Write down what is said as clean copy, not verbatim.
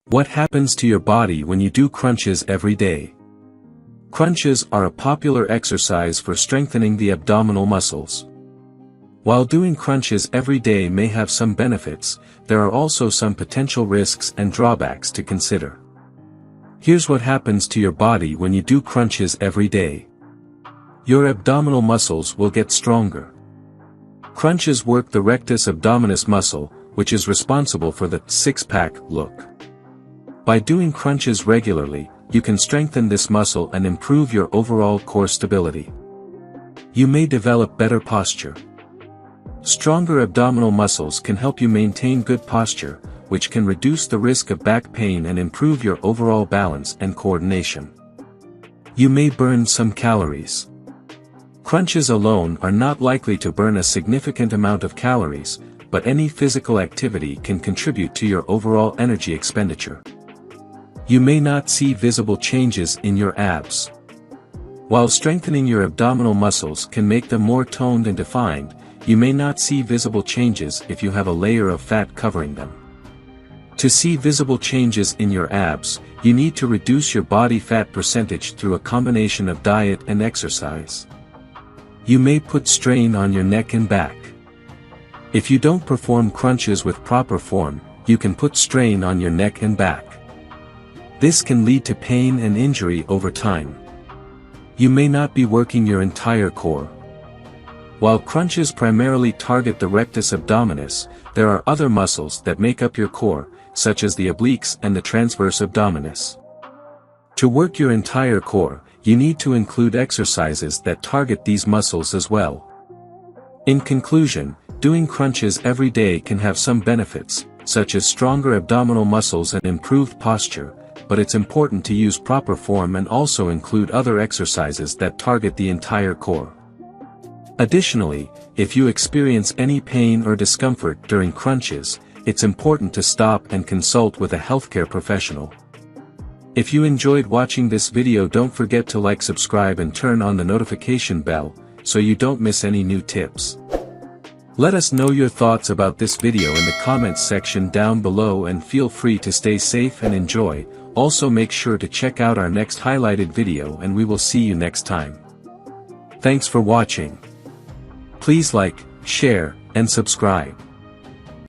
What happens to your body when you do crunches every day? Crunches are a popular exercise for strengthening the abdominal muscles. While doing crunches every day may have some benefits, there are also some potential risks and drawbacks to consider. Here's what happens to your body when you do crunches every day. Your abdominal muscles will get stronger. Crunches work the rectus abdominis muscle, which is responsible for the six-pack look. By doing crunches regularly, you can strengthen this muscle and improve your overall core stability. You may develop better posture. Stronger abdominal muscles can help you maintain good posture, which can reduce the risk of back pain and improve your overall balance and coordination. You may burn some calories. Crunches alone are not likely to burn a significant amount of calories, but any physical activity can contribute to your overall energy expenditure. You may not see visible changes in your abs. While strengthening your abdominal muscles can make them more toned and defined, you may not see visible changes if you have a layer of fat covering them. To see visible changes in your abs, you need to reduce your body fat percentage through a combination of diet and exercise. You may put strain on your neck and back. If you don't perform crunches with proper form, you can put strain on your neck and back. This can lead to pain and injury over time. You may not be working your entire core. While crunches primarily target the rectus abdominis, there are other muscles that make up your core, such as the obliques and the transverse abdominis. To work your entire core, you need to include exercises that target these muscles as well. In conclusion, doing crunches every day can have some benefits, such as stronger abdominal muscles and improved posture, but it's important to use proper form and also include other exercises that target the entire core. Additionally, if you experience any pain or discomfort during crunches, it's important to stop and consult with a healthcare professional. If you enjoyed watching this video, don't forget to like, subscribe and turn on the notification bell, so you don't miss any new tips. Let us know your thoughts about this video in the comments section down below, and feel free to stay safe and enjoy. Also make sure to check out our next highlighted video, and we will see you next time. Thanks for watching. Please like, share, and subscribe.